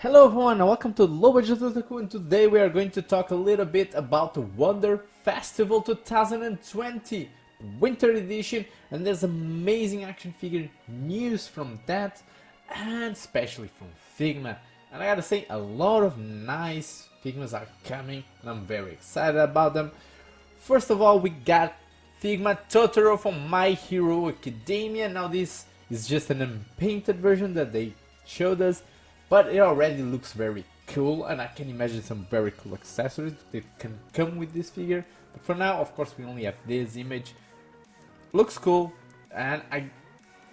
Hello everyone and welcome to Low Budget Otaku, and today we are going to talk a little bit about the Wonder Festival 2020 Winter Edition, and there's amazing action figure news from that, and especially from Figma. And I gotta say, a lot of nice Figmas are coming and I'm very excited about them. First of all, we got Figma Totoro from My Hero Academia. Now this is just an unpainted version that they showed us, but it already looks very cool, and I can imagine some very cool accessories that can come with this figure. But for now, of course, we only have this image. Looks cool, and I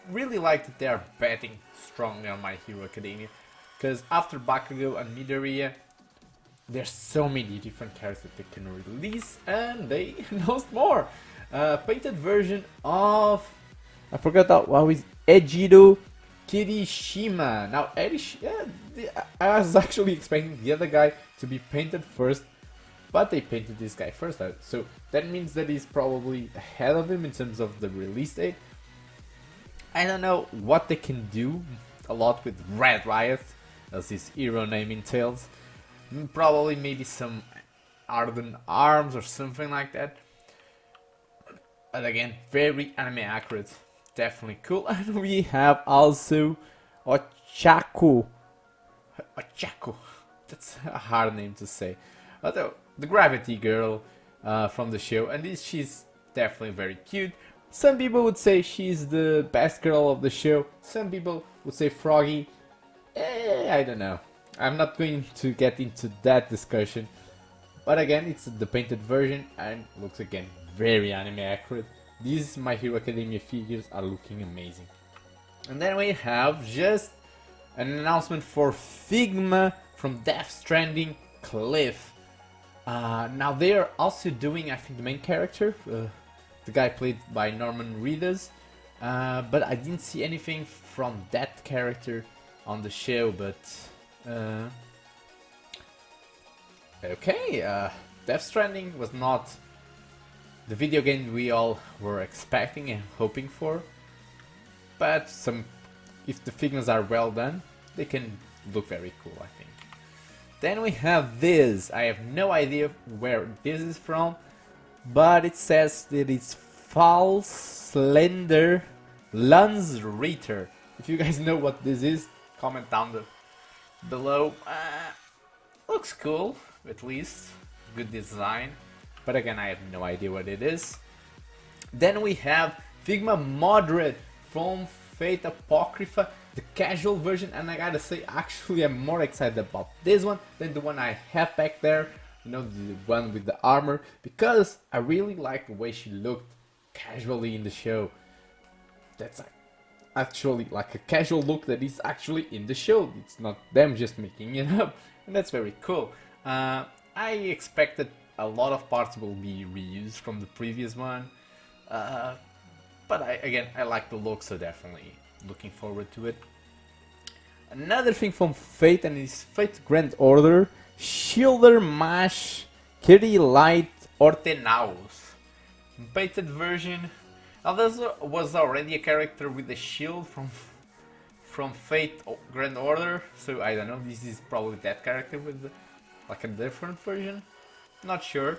really like that they are betting strongly on My Hero Academia, because after Bakugo and Midoriya, there's so many different characters that they can release, and they announced more. Painted version of, I forgot that what was Ejiro Kirishima. Now, I was actually expecting the other guy to be painted first, but they painted this guy first, so that means that he's probably ahead of him in terms of the release date. I don't know what they can do a lot with Red Riot, as his hero name entails. Probably maybe some Ardent Arms or something like that. But again, very anime accurate. Definitely cool. And we have also Ochako. That's a hard name to say. But the Gravity Girl from the show, and she's definitely very cute. Some people would say she's the best girl of the show. Some people would say Froggy. I don't know. I'm not going to get into that discussion. But again, it's the painted version and looks again very anime accurate. These My Hero Academia figures are looking amazing. And then we have just an announcement for Figma from Death Stranding Cliff. Now they are also doing, I think, the main character, the guy played by Norman Reedus, but I didn't see anything from that character on the show. But okay, Death Stranding was not the video game we all were expecting and hoping for, but if the figures are well done, they can look very cool, I think. Then we have this. I have no idea where this is from, but it says that it's False Slender Lance Ritter. If you guys know what this is, comment down below. Looks cool, at least. Good design. But again, I have no idea what it is. Then we have Figma Moderate from Fate Apocrypha, the casual version, and I gotta say, actually I'm more excited about this one than the one I have back there, you know, the one with the armor, because I really like the way she looked casually in the show. That's actually like a casual look that is actually in the show. It's not them just making it up, and that's very cool. I expected a lot of parts will be reused from the previous one, but I like the look, so definitely looking forward to it. Another thing from Fate, and it's Fate Grand Order, Shielder Mash Kiri Light Ortenaus. Painted version. Now this was already a character with a shield from Fate Grand Order, so I don't know, this is probably that character with like a different version. Not sure.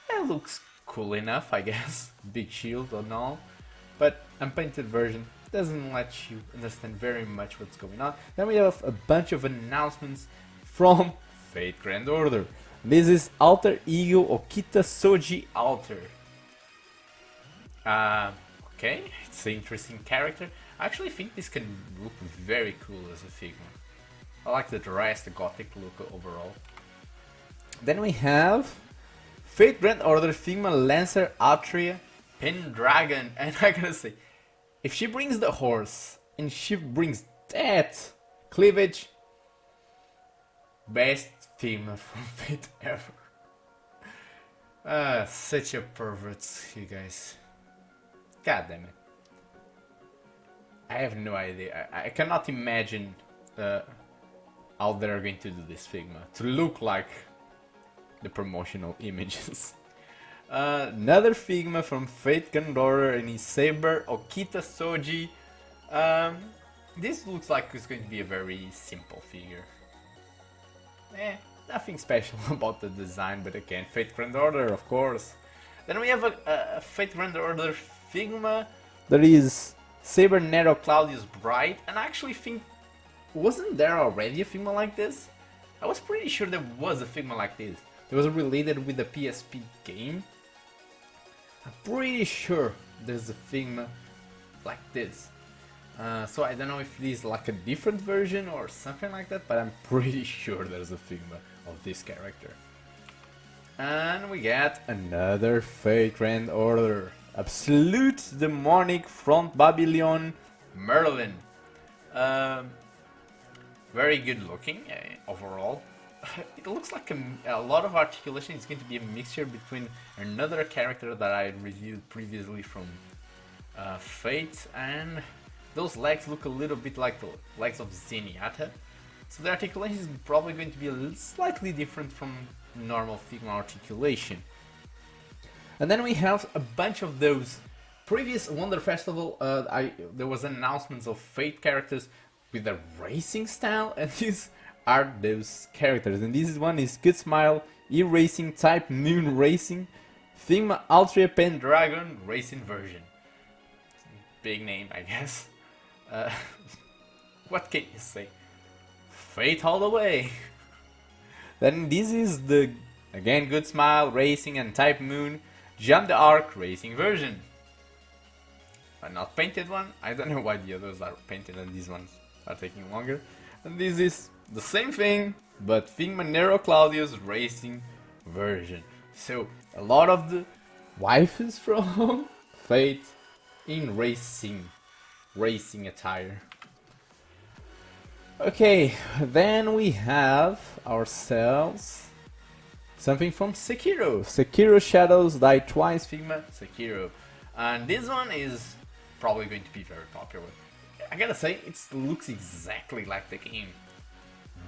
It looks cool enough, I guess. Big shield and all. But unpainted version doesn't let you understand very much what's going on. Then we have a bunch of announcements from Fate Grand Order. This is Alter Ego Okita Soji Alter. Okay, it's an interesting character. I actually think this can look very cool as a Figma. I like the dress, the gothic look overall. Then we have Fate Grand Order Figma Lancer Atria Pendragon, and I gotta say, if she brings the horse and she brings that cleavage, best Figma from Fate ever. Such a pervert, you guys. God damn it. I have no idea. I cannot imagine how they're going to do this Figma to look like the promotional images. Another Figma from Fate Grand Order and his Saber Okita Soji. This looks like it's going to be a very simple figure. nothing special about the design, but again, Fate Grand Order, of course. Then we have a Fate Grand Order Figma. There is Saber Nero Claudius Bright, and I actually think, wasn't there already a Figma like this? I was pretty sure there was a Figma like this. It was related with the PSP game. I'm pretty sure there's a Figma like this. So I don't know if this is like a different version or something like that, but I'm pretty sure there's a Figma of this character. And we get another Fate Grand Order. Absolute Demonic Front Babylon Merlin. Very good looking overall. It looks like a lot of articulation is going to be a mixture between another character that I reviewed previously from Fate, and those legs look a little bit like the legs of Zenyatta. So the articulation is probably going to be slightly different from normal Figma articulation. And then we have a bunch of those previous Wonder Festival, there was announcements of Fate characters with a racing style, and these are those characters. And this one is Good Smile, E-Racing, Type Moon Racing, Figma Ultra Pendragon Racing version. Big name, I guess. What can you say? Fate all the way! Then this is the, again, Good Smile, Racing and Type Moon, Jump the Arc Racing version. A not painted one, I don't know why the others are painted and these ones are taking longer. And this is the same thing, but Figma Nero Claudius Racing version. So, a lot of the waifus from Fate in racing attire. Okay, then we have ourselves something from Sekiro. Sekiro Shadows Die Twice Figma Sekiro. And this one is probably going to be very popular. I gotta say, it looks exactly like the game.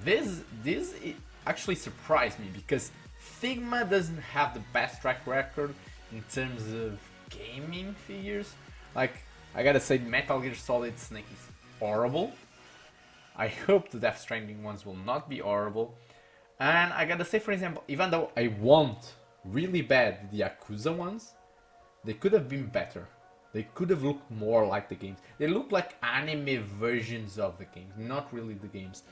This it actually surprised me because Figma doesn't have the best track record in terms of gaming figures. Like, I gotta say, Metal Gear Solid Snake is horrible. I hope the Death Stranding ones will not be horrible. And I gotta say, for example, even though I want really bad the Yakuza ones, they could have been better. They could have looked more like the games. They look like anime versions of the games, not really the games.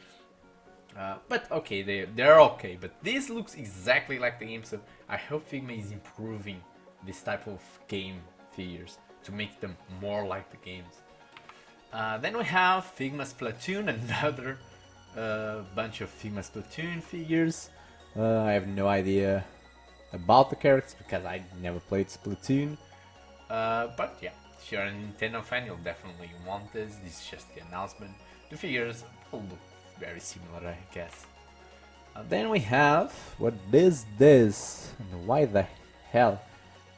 But okay, they're okay. But this looks exactly like the game, so I hope Figma is improving this type of game figures to make them more like the games. Then we have Figma Splatoon, another bunch of Figma Splatoon figures. I have no idea about the characters because I never played Splatoon. But yeah, if you're a Nintendo fan, you'll definitely want this. This is just the announcement. The figures will look very similar, I guess. Then we have what is this? And why the hell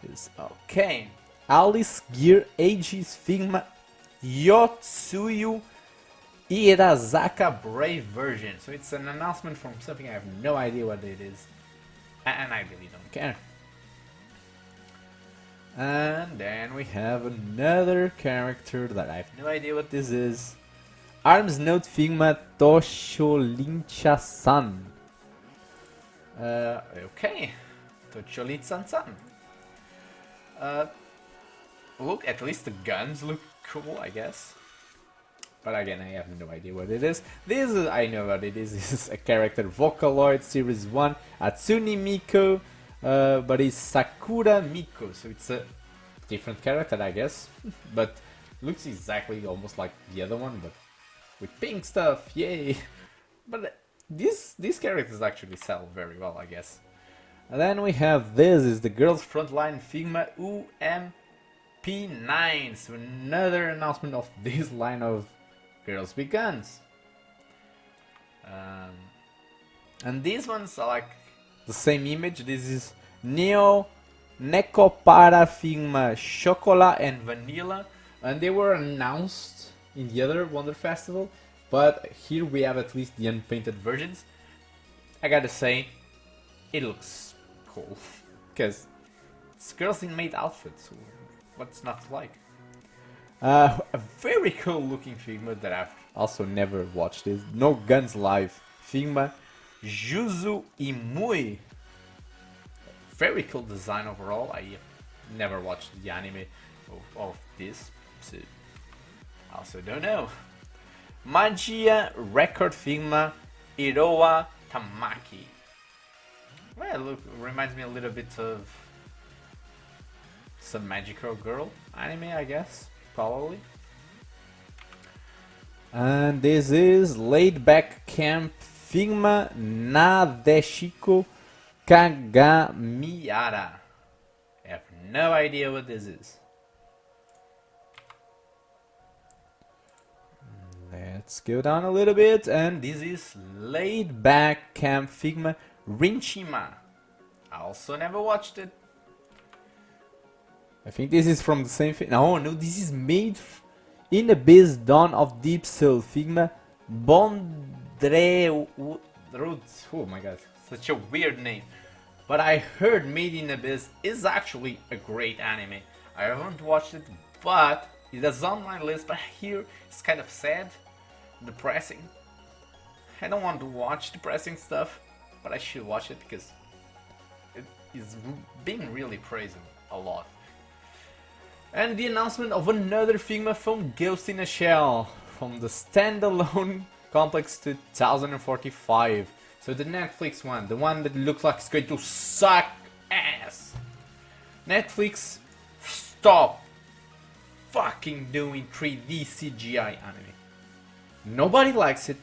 is okay? Alice Gear Aegis Figma Yotsuyu Irazaka Brave version. So it's an announcement from something I have no idea what it is, and I really don't care. And then we have another character that I have no idea what this is. Arms Note Figma Tosholincha-san. Okay, Tosholincha-san. Look, at least the guns look cool, I guess. But again, I have no idea what it is. This is, I know what it is. This is a character, Vocaloid Series 1, Atsuni Miko, but it's Sakura Miko, so it's a different character, I guess. But looks exactly almost like the other one, but with pink stuff, yay! But these characters actually sell very well, I guess. And then we have this, is the Girls Frontline Figma UMP9, so another announcement of this line of girls with guns. And these ones are like the same image. This is Neo Necopara Figma Chocolat and Vanilla, and they were announced in the other Wonder Festival, but here we have at least the unpainted versions. I gotta say, it looks cool, because it's girls in maid outfits, so what's not to like? A very cool looking Figma that I've also never watched is No Guns Live Figma Juzu Imui. Very cool design overall. I never watched the anime of this, so also don't know. Magia Record Figma Iroha Tamaki. Well, look, reminds me a little bit of some Magical Girl anime, I guess, probably. And this is Laid Back Camp Figma Nadeshiko Kagamiara. I have no idea what this is. Let's go down a little bit, and this is Laid Back Camp Figma Rinchima. I also never watched it. I think this is from the same thing. No, this is made in the Abyss Dawn of Deep Soul Figma Bondre. Oh my god, such a weird name. But I heard Made in Abyss is actually a great anime. I haven't watched it, but it is on my list. But here it's kind of sad, depressing. I don't want to watch depressing stuff, but I should watch it because it is being really praised a lot. And the announcement of another Figma from Ghost in a Shell from the standalone Complex 2045. So the Netflix one, the one that looks like it's going to suck ass. Netflix, stop fucking doing 3D CGI anime. Nobody likes it.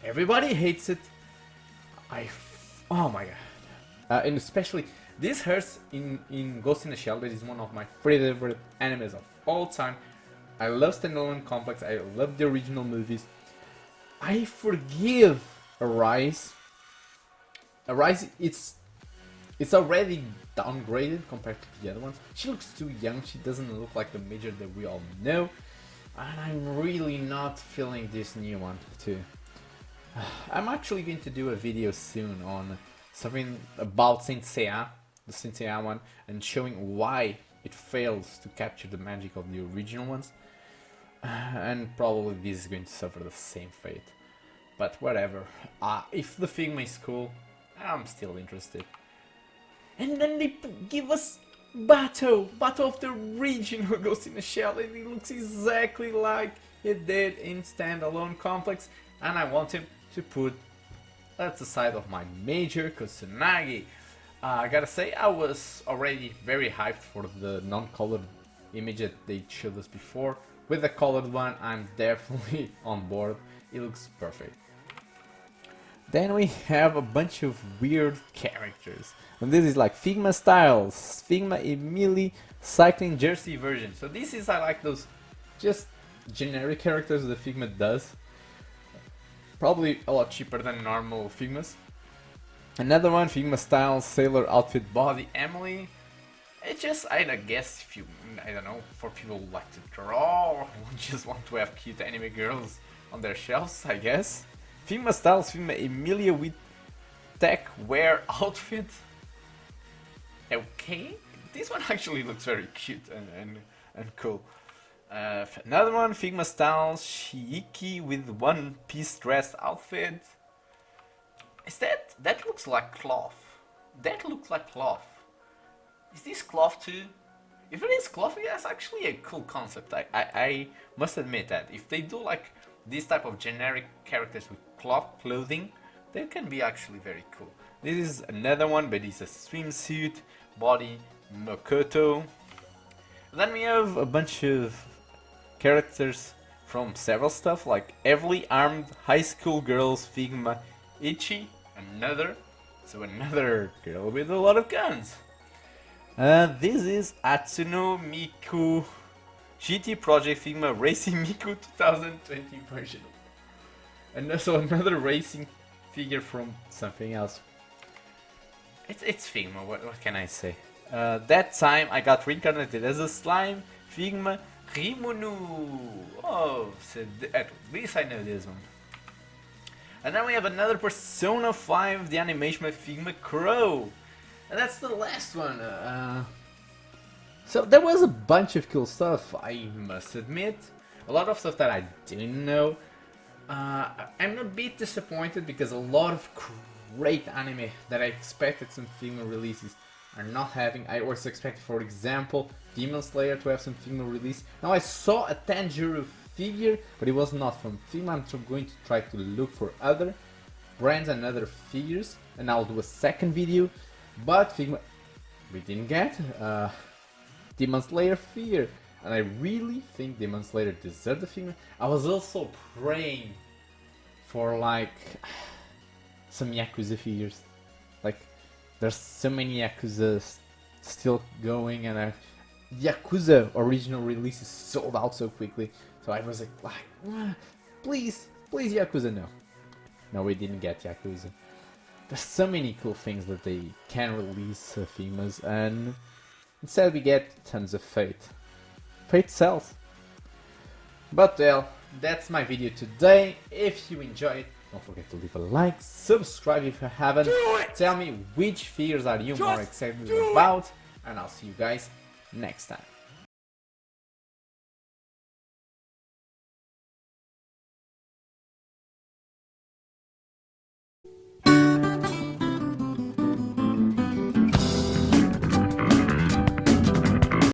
Everybody hates it. Oh my god. And especially, this hurts in Ghost in the Shell. That is one of my favorite animes of all time. I love standalone Complex. I love the original movies. I forgive Arise. Arise, it's already downgraded compared to the other ones. She looks too young. She doesn't look like the Major that we all know. And I'm really not feeling this new one too. I'm actually going to do a video soon on something about Saint Seiya, the Saint Seiya one, and showing why it fails to capture the magic of the original ones. And probably this is going to suffer the same fate. But whatever. If the Figma is cool, I'm still interested. And then they give us Battle of the original Ghost in the Shell, and it looks exactly like it did in standalone Complex. And I want him to put at the side of my Major Kusanagi. I gotta say, I was already very hyped for the non-colored image that they showed us before. With the colored one, I'm definitely on board. It looks perfect. Then we have a bunch of weird characters. And this is like Figma Styles, Figma Emily Cycling Jersey version. So this is, I like those just generic characters that Figma does. Probably a lot cheaper than normal Figmas. Another one, Figma Styles Sailor Outfit Body Emily. It's just, I guess, if you, I don't know, for people who like to draw or just want to have cute anime girls on their shelves, I guess. Figma Styles Figma Emilia with tech wear outfit. Okay, this one actually looks very cute and cool. Another one, Figma Styles Shiiki with one piece dress outfit. Is that looks like cloth? That looks like cloth. Is this cloth too? If it is cloth, that's actually a cool concept. I must admit that if they do like this type of generic characters with cloth clothing, they can be actually very cool. This is another one, but it's a swimsuit body Makoto. Then we have a bunch of characters from several stuff, like Heavily Armed High School Girls Figma Ichi, another girl with a lot of guns. This is Atsuno Miku GT Project Figma Racing Miku 2020 version. And also another racing figure from something else. It's Figma, what can I say? That time I got reincarnated as a slime, Figma Rimunu. Oh, so at least I know this one. And then we have another Persona 5, the animation by Figma Crow. And that's the last one. So there was a bunch of cool stuff, I must admit. A lot of stuff that I didn't know. I'm a bit disappointed because a lot of great anime that I expected some Figma releases are not having. I was expecting, for example, Demon Slayer to have some Figma release. Now I saw a Tanjiro figure, but it was not from Figma. I'm going to try to look for other brands and other figures, and I'll do a second video. But Figma, we didn't get Demon Slayer figure, and I really think Demon Slayer deserved the Figma. I was also praying for like some Yakuza figures. Like, there's so many Yakuza still going, and Yakuza original releases sold out so quickly. So I was like, please, please Yakuza, no. No, we didn't get Yakuza. There's so many cool things that they can release Figmas, and instead we get tons of Fate. Fate sells. But well, that's my video today. If you enjoyed it, don't forget to leave a like, subscribe if you haven't, tell me which figures are you more excited about, and I'll see you guys next time.